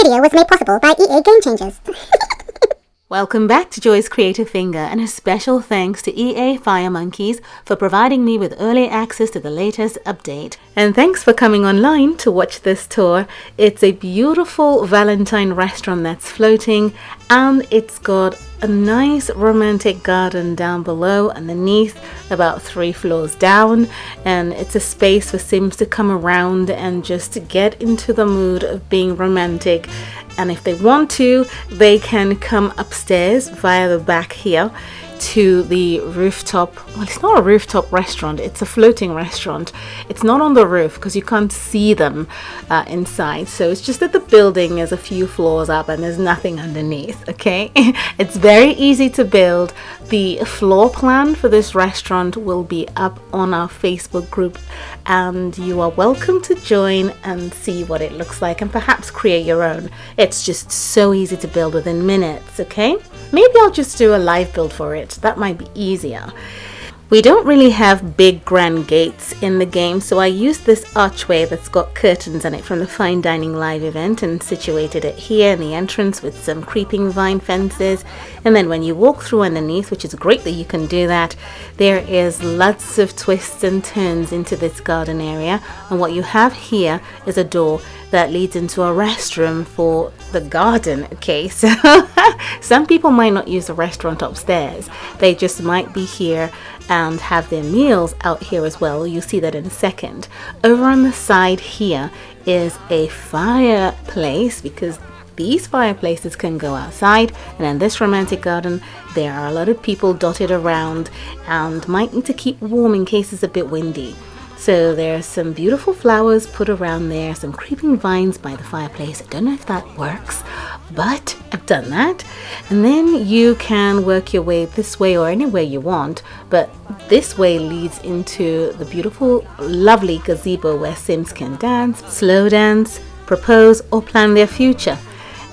video was made possible by EA Game Changers. Welcome back to Joy's Creative Finger, and a special thanks to EA FireMonkeys for providing me with early access to the latest update. And thanks for coming online to watch this tour. It's a beautiful Valentine restaurant that's floating, and it's got a nice romantic garden down below underneath, about 3 floors down, and it's a space for Sims to come around and just get into the mood of being romantic. And if they want to, they can come upstairs via the back here to the rooftop. Well, it's not a rooftop restaurant, it's a floating restaurant. It's not on the roof because you can't see them inside. So it's just that the building is a few floors up and there's nothing underneath, okay? It's very easy to build. The floor plan for this restaurant will be up on our Facebook group, and you are welcome to join and see what it looks like and perhaps create your own. It's just so easy to build within minutes, okay? Maybe I'll just do a live build for it. That might be easier. We don't really have big grand gates in the game, so I used this archway that's got curtains on it from the Fine Dining Live event and situated it here in the entrance with some creeping vine fences. And then when you walk through underneath, which is great that you can do that, there is lots of twists and turns into this garden area. And what you have here is a door that leads into a restroom for the garden. Okay, so some people might not use the restaurant upstairs. They just might be here and have their meals out here as well. You'll see that in a second. Over on the side here is a fireplace, because these fireplaces can go outside, and in this romantic garden there are a lot of people dotted around and might need to keep warm in case it's a bit windy. So there's some beautiful flowers put around there, some creeping vines by the fireplace. I don't know if that works, but I've done that. And then you can work your way this way or anywhere you want, but this way leads into the beautiful, lovely gazebo where Sims can dance, slow dance, propose, or plan their future.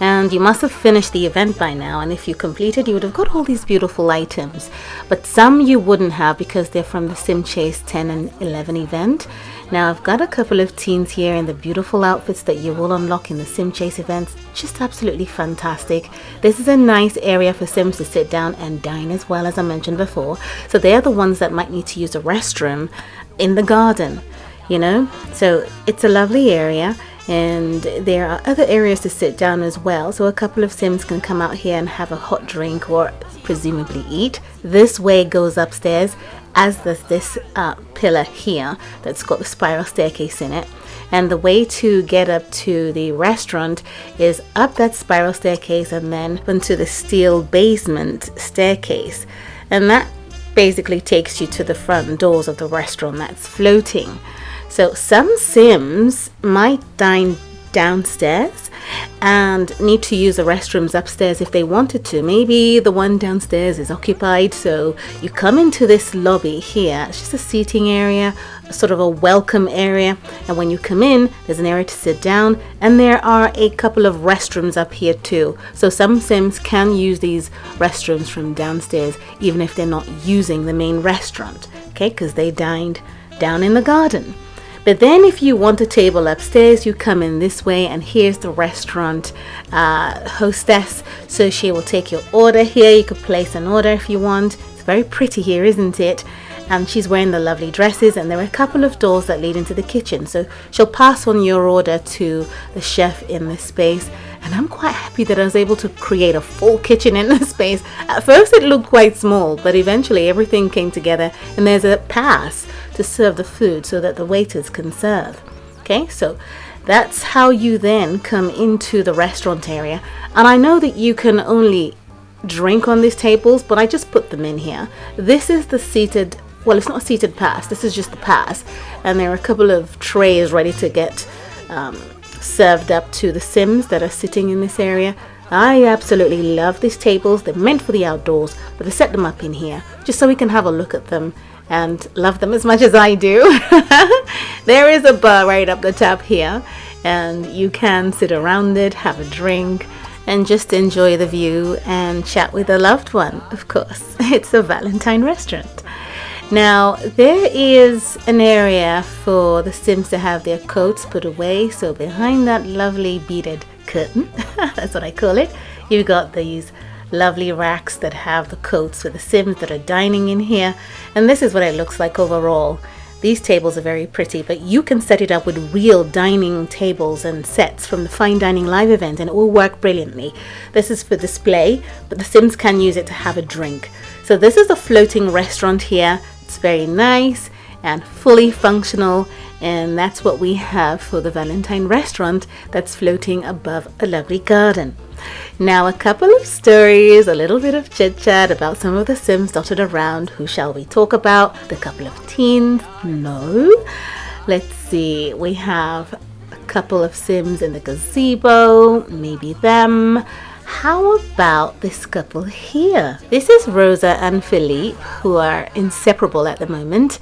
And you must have finished the event by now, and if you completed, you would have got all these beautiful items. But some you wouldn't have because they're from the Sim Chase 10 and 11 event. Now I've got a couple of teens here in the beautiful outfits that you will unlock in the Sim Chase events. Just absolutely fantastic. This is a nice area for Sims to sit down and dine as well, as I mentioned before. So they're the ones that might need to use a restroom in the garden, you know. So it's a lovely area. And there are other areas to sit down as well, so a couple of Sims can come out here and have a hot drink or presumably eat. This way goes upstairs, as does this pillar here that's got the spiral staircase in it. And the way to get up to the restaurant is up that spiral staircase and then onto the steel basement staircase, and that basically takes you to the front doors of the restaurant that's floating. So some Sims might dine downstairs and need to use the restrooms upstairs if they wanted to. Maybe the one downstairs is occupied, so you come into this lobby here. It's just a seating area, sort of a welcome area, and when you come in, there's an area to sit down, and there are a couple of restrooms up here too. So some Sims can use these restrooms from downstairs even if they're not using the main restaurant, okay, because they dined down in the garden. But then if you want a table upstairs, you come in this way, and here's the restaurant hostess. So she will take your order here. You could place an order if you want. It's very pretty here, isn't it? And she's wearing the lovely dresses, and there are a couple of doors that lead into the kitchen. So she'll pass on your order to the chef in this space. And I'm quite happy that I was able to create a full kitchen in this space. At first it looked quite small, but eventually everything came together, and there's a pass to serve the food so that the waiters can serve. Okay, so that's how you then come into the restaurant area. And I know that you can only drink on these tables, but I just put them in here. This is the seated, well, it's not a seated pass, this is just the pass, and there are a couple of trays ready to get served up to the Sims that are sitting in this area. I absolutely love these tables. They're meant for the outdoors, but they set them up in here just so we can have a look at them and love them as much as I do. There is a bar right up the top here, and you can sit around it, have a drink, and just enjoy the view and chat with a loved one, of course. It's a Valentine restaurant. Now, there is an area for the Sims to have their coats put away, so behind that lovely beaded curtain. That's what I call it. You've got these lovely racks that have the coats for the Sims that are dining in here. And this is what it looks like overall. These tables are very pretty, but you can set it up with real dining tables and sets from the Fine Dining Live event and it will work brilliantly. This is for display, but the Sims can use it to have a drink. So this is a floating restaurant here. It's very nice and fully functional, and that's what we have for the Valentine restaurant that's floating above a lovely garden. Now a couple of stories, a little bit of chit chat about some of the Sims dotted around. Who shall we talk about? The couple of teens? No. Let's see, we have a couple of Sims in the gazebo, maybe them. How about this couple here? This is Rosa and Philippe, who are inseparable at the moment.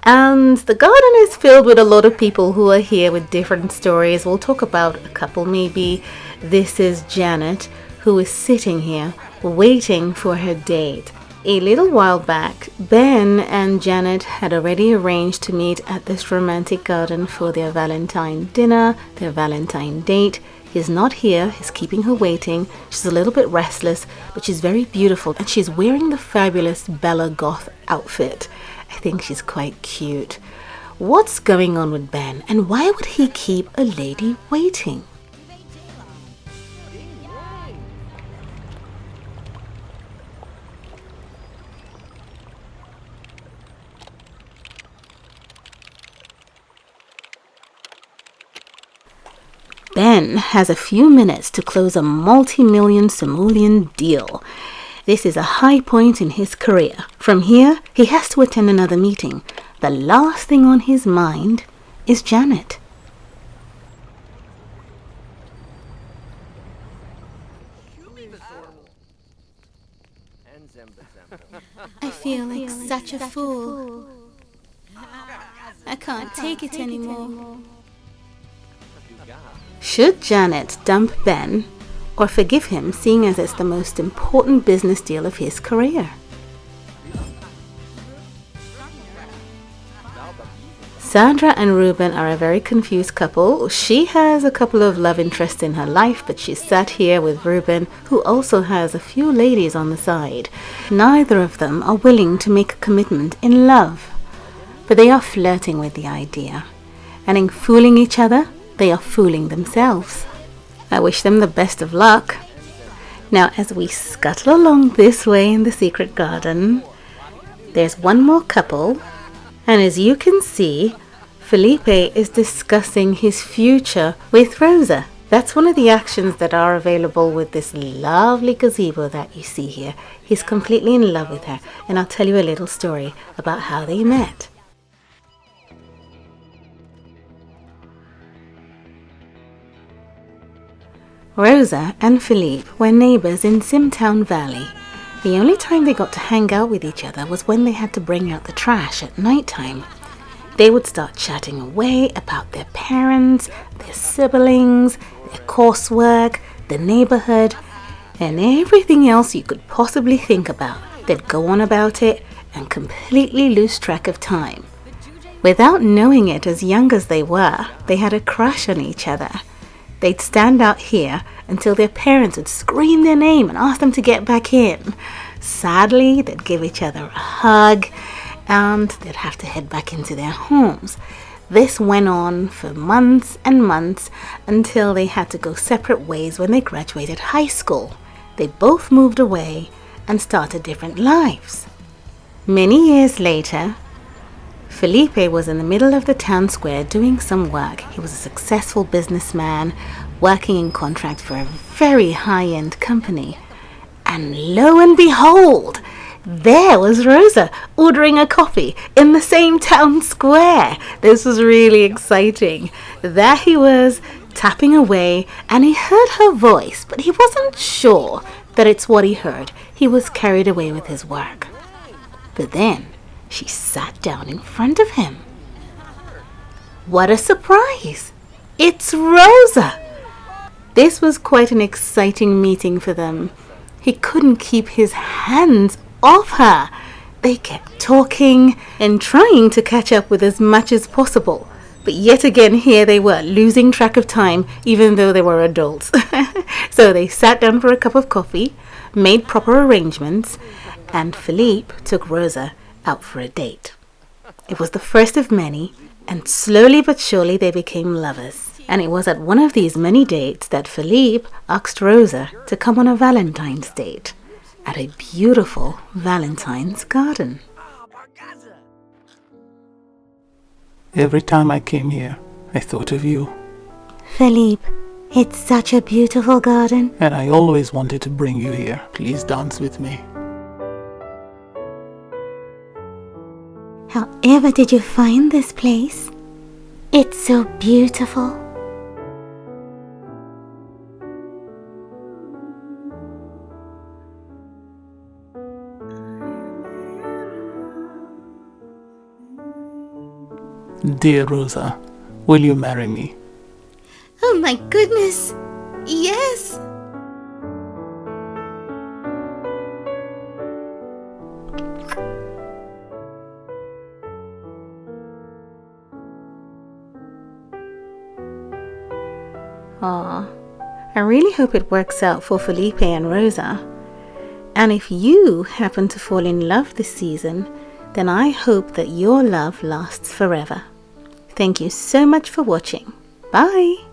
And the garden is filled with a lot of people who are here with different stories. We'll talk about a couple maybe. This is Janet, who is sitting here waiting for her date. A little while back, Ben and Janet had already arranged to meet at this romantic garden for their Valentine dinner, their Valentine date. He's not here, he's keeping her waiting. She's a little bit restless, but she's very beautiful and she's wearing the fabulous Bella Goth outfit. I think she's quite cute. What's going on with Ben, and why would he keep a lady waiting? Ben has a few minutes to close a multi-million simoleon deal. This is a high point in his career. From here, he has to attend another meeting. The last thing on his mind is Janet. I feel like such a fool. I can't take it anymore. Should Janet dump Ben or forgive him, seeing as it's the most important business deal of his career? Sandra and Ruben are a very confused couple. She has a couple of love interests in her life, but she's sat here with Ruben, who also has a few ladies on the side. Neither of them are willing to make a commitment in love, but they are flirting with the idea. And in fooling each other, they are fooling themselves. I wish them the best of luck. Now, as we scuttle along this way in the secret garden, there's one more couple, and as you can see, Felipe is discussing his future with Rosa. That's one of the actions that are available with this lovely gazebo that you see here. He's completely in love with her, and I'll tell you a little story about how they met. Rosa and Philippe were neighbors in Simtown Valley. The only time they got to hang out with each other was when they had to bring out the trash at nighttime. They would start chatting away about their parents, their siblings, their coursework, the neighborhood, and everything else you could possibly think about. They'd go on about it and completely lose track of time. Without knowing it, as young as they were, they had a crush on each other. They'd stand out here until their parents would scream their name and ask them to get back in. Sadly, they'd give each other a hug and they'd have to head back into their homes. This went on for months and months until they had to go separate ways when they graduated high school. They both moved away and started different lives. Many years later, Felipe was in the middle of the town square doing some work. He was a successful businessman working in contract for a very high-end company. And lo and behold, there was Rosa ordering a coffee in the same town square. This was really exciting. There he was, tapping away, and he heard her voice, but he wasn't sure that it's what he heard. He was carried away with his work. But then she sat down in front of him. What a surprise! It's Rosa! This was quite an exciting meeting for them. He couldn't keep his hands off her. They kept talking and trying to catch up with as much as possible. But yet again, here they were, losing track of time, even though they were adults. So they sat down for a cup of coffee, made proper arrangements, and Philippe took Rosa out for a date. It was the first of many, and slowly but surely they became lovers. And it was at one of these many dates that Philippe asked Rosa to come on a Valentine's date at a beautiful Valentine's garden. Every time I came here, I thought of you. Philippe, it's such a beautiful garden. And I always wanted to bring you here. Please dance with me. However did you find this place? It's so beautiful. Dear Rosa, will you marry me? Oh my goodness! Yes! Aw, I really hope it works out for Felipe and Rosa. And if you happen to fall in love this season, then I hope that your love lasts forever. Thank you so much for watching. Bye!